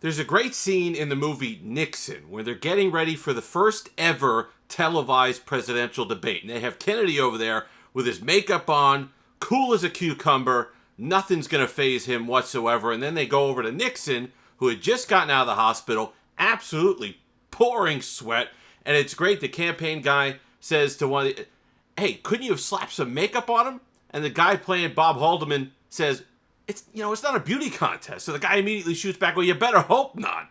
There's a great scene in the movie Nixon where they're getting ready for the first ever televised presidential debate. And they have Kennedy over there with his makeup on, cool as a cucumber. Nothing's going to faze him whatsoever. And then they go over to Nixon, who had just gotten out of the hospital, absolutely pouring sweat. And it's great. The campaign guy says to one of the, hey, couldn't you have slapped some makeup on him? And the guy playing Bob Haldeman says, it's not a beauty contest. So the guy immediately shoots back, well, you better hope not.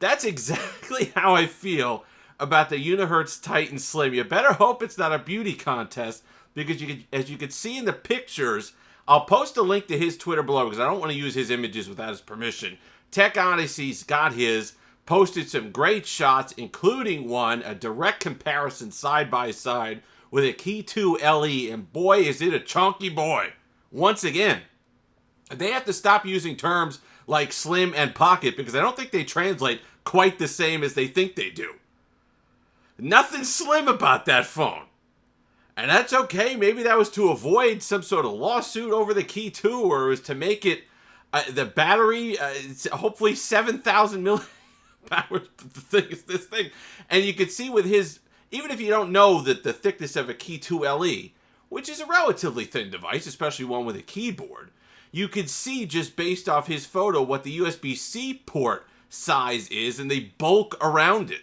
That's exactly how I feel about the Unihertz Titan Slim. You better hope it's not a beauty contest, because as you can see in the pictures, I'll post a link to his Twitter below because I don't want to use his images without his permission. Tech Odyssey's got his, posted some great shots, including one, a direct comparison side by side with a Key 2 LE, and boy, is it a chunky boy. Once again, they have to stop using terms like slim and pocket because I don't think they translate quite the same as they think they do. Nothing slim about that phone. And that's okay. Maybe that was to avoid some sort of lawsuit over the Key 2, or it was to make it the battery, hopefully 7,000 milliamp hours. The thing is this thing. And you can see with his, even if you don't know that the thickness of a Key 2 LE, which is a relatively thin device, especially one with a keyboard, you could see just based off his photo what the USB-C port size is, and they bulk around it.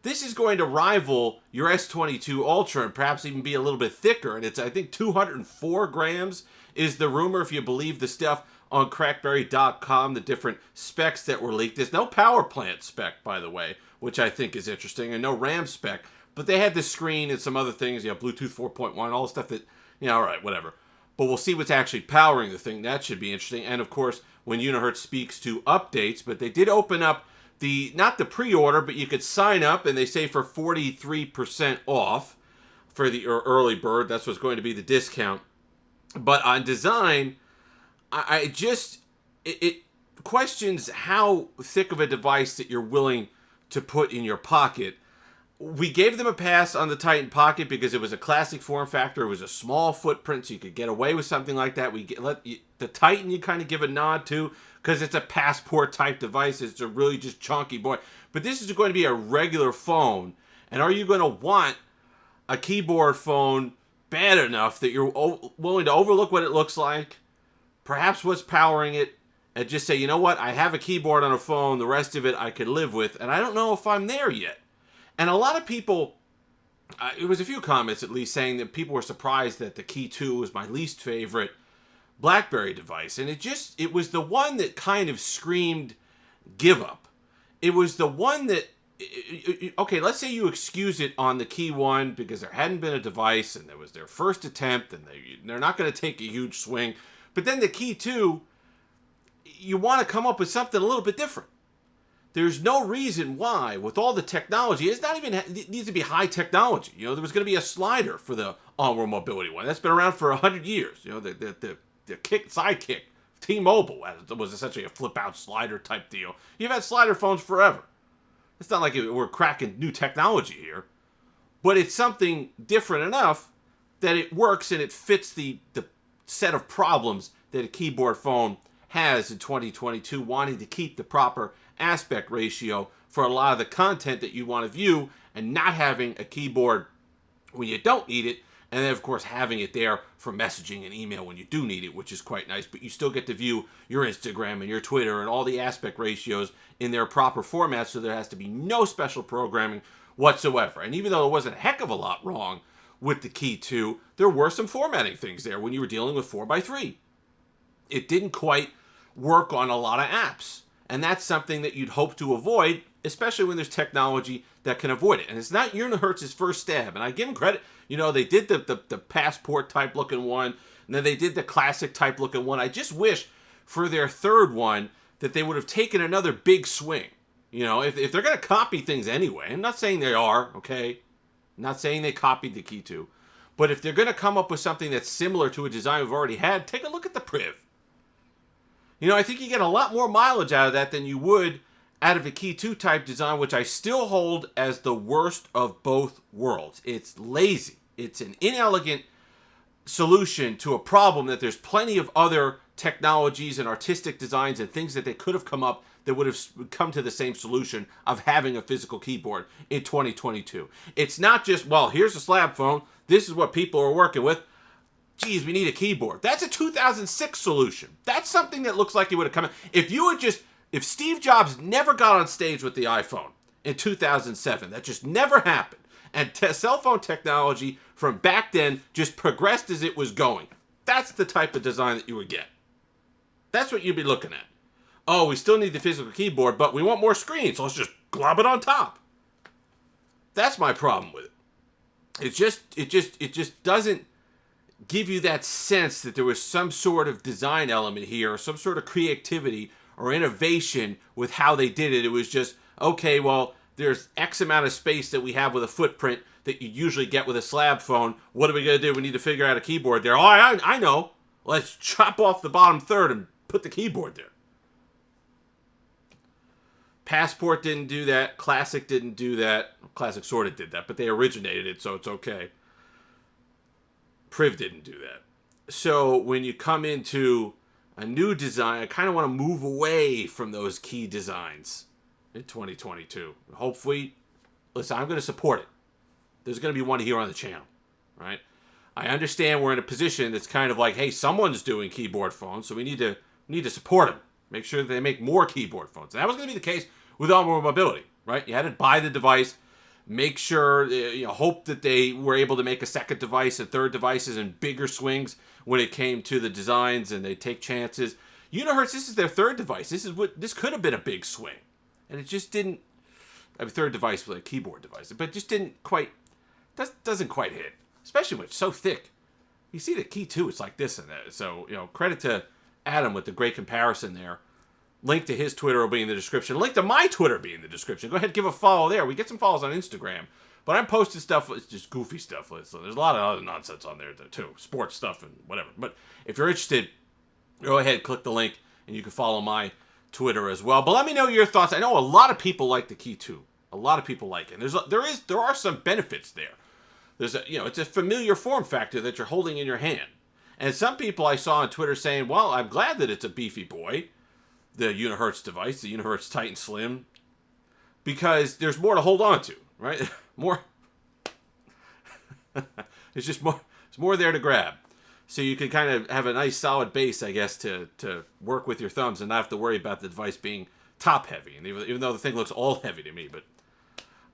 This is going to rival your S22 Ultra and perhaps even be a little bit thicker. And it's, I think, 204 grams is the rumor, if you believe the stuff on crackberry.com, the different specs that were leaked. There's no power plant spec, by the way, which I think is interesting, and no RAM spec. But they had the screen and some other things, Bluetooth 4.1, all the stuff that, all right, whatever. But we'll see what's actually powering the thing. That should be interesting. And, of course, when Unihertz speaks to updates, but they did open up not the pre-order, but you could sign up, and they say for 43% off for the early bird. That's what's going to be the discount. But on design, it questions how thick of a device that you're willing to put in your pocket. We gave them a pass on the Titan Pocket because it was a classic form factor. It was a small footprint, so you could get away with something like that. The Titan you kind of give a nod to because it's a passport type device. It's a really just chunky boy. But this is going to be a regular phone. And are you going to want a keyboard phone bad enough that you're willing to overlook what it looks like, perhaps what's powering it, and just say, you know what, I have a keyboard on a phone. The rest of it I could live with. And I don't know if I'm there yet. And a lot of people, it was a few comments at least, saying that people were surprised that the Key 2 was my least favorite BlackBerry device. And it was the one that kind of screamed give up. It was the one that, okay, let's say you excuse it on the Key 1 because there hadn't been a device and that was their first attempt and they're not going to take a huge swing. But then the Key 2, you want to come up with something a little bit different. There's no reason why, with all the technology, it needs to be high technology. There was going to be a slider for the onward mobility one. That's been around for 100 years. The sidekick, T-Mobile, was essentially a flip-out slider type deal. You've had slider phones forever. It's not like we're cracking new technology here. But it's something different enough that it works and it fits the set of problems that a keyboard phone has in 2022, wanting to keep the proper aspect ratio for a lot of the content that you want to view and not having a keyboard when you don't need it, and then of course having it there for messaging and email when you do need it, which is quite nice. But you still get to view your Instagram and your Twitter and all the aspect ratios in their proper format, so there has to be no special programming whatsoever. And even though there wasn't a heck of a lot wrong with the Key 2, there were some formatting things there when you were dealing with 4x3. It didn't quite work on a lot of apps. And that's something that you'd hope to avoid, especially when there's technology that can avoid it. And it's not Unihertz's first stab. And I give them credit. They did the passport type looking one, and then they did the classic type looking one. I just wish for their third one that they would have taken another big swing. If they're going to copy things anyway, I'm not saying they are, okay? I'm not saying they copied the Key 2. But if they're going to come up with something that's similar to a design we've already had, take a look at the Priv. I think you get a lot more mileage out of that than you would out of a Key 2 type design, which I still hold as the worst of both worlds. It's lazy. It's an inelegant solution to a problem that there's plenty of other technologies and artistic designs and things that they could have come up that would have come to the same solution of having a physical keyboard in 2022. It's not just, well, here's a slab phone. This is what people are working with. Geez, we need a keyboard. That's a 2006 solution. That's something that looks like it would have come in. If Steve Jobs never got on stage with the iPhone in 2007, that just never happened. And cell phone technology from back then just progressed as it was going. That's the type of design that you would get. That's what you'd be looking at. Oh, we still need the physical keyboard, but we want more screens, so let's just glob it on top. That's my problem with it. It just doesn't give you that sense that there was some sort of design element here, or some sort of creativity or innovation with how they did it. It was just, okay, well, there's X amount of space that we have with a footprint that you usually get with a slab phone. What are we going to do? We need to figure out a keyboard there. Oh, I know. Let's chop off the bottom third and put the keyboard there. Passport didn't do that. Classic didn't do that. Classic sort of did that, but they originated it, so it's okay. Priv didn't do that. So when you come into a new design, I kind of want to move away from those key designs in 2022. Hopefully, listen, I'm going to support it. There's going to be one here on the channel, right? I understand we're in a position that's kind of like, hey, someone's doing keyboard phones, so we need to support them. Make sure that they make more keyboard phones. And that was going to be the case with Onward Mobility, right? You had to buy the device, make sure, hope that they were able to make a second device and third devices and bigger swings when it came to the designs, and they take chances. Unihertz, this is their third device. This could have been a big swing, and it just didn't. I mean, third device was a keyboard device, but it just didn't quite. Doesn't quite hit, especially when it's so thick. You see the key too; it's like this and that. So credit to Adam with the great comparison there. Link to his Twitter will be in the description. Link to my Twitter will be in the description. Go ahead and give a follow there. We get some follows on Instagram. But I'm posting stuff, it's just goofy stuff. So there's a lot of other nonsense on there too. Sports stuff and whatever. But if you're interested, go ahead, click the link, and you can follow my Twitter as well. But let me know your thoughts. I know a lot of people like the Key 2. A lot of people like it. There are some benefits there. It's a familiar form factor that you're holding in your hand. And some people I saw on Twitter saying, well, I'm glad that it's a beefy boy, the Unihertz device, the Unihertz Titan Slim, because there's more to hold on to, right? More. It's just more. It's more there to grab, so you can kind of have a nice solid base, I guess, to work with your thumbs and not have to worry about the device being top heavy. And even though the thing looks all heavy to me, but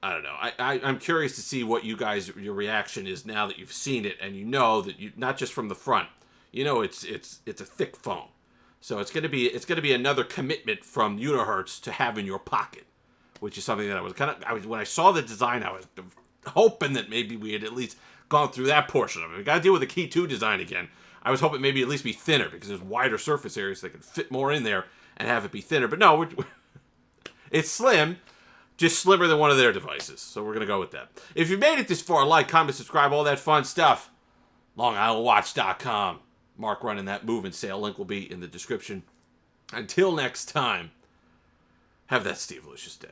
I don't know. I'm curious to see what your reaction is now that you've seen it, and that you not just from the front. It's a thick phone. So it's gonna be another commitment from Unihertz to have in your pocket, which is something that I was when I saw the design, I was hoping that maybe we had at least gone through that portion of it. We got to deal with the Key 2 design again. I was hoping maybe at least be thinner, because there's wider surface areas that could fit more in there and have it be thinner. But no, it's slim, just slimmer than one of their devices. So we're gonna go with that. If you made it this far, like, comment, subscribe, all that fun stuff. LongIslandWatch.com. Mark running that move and sale. Link will be in the description. Until next time, have that Steve-licious day.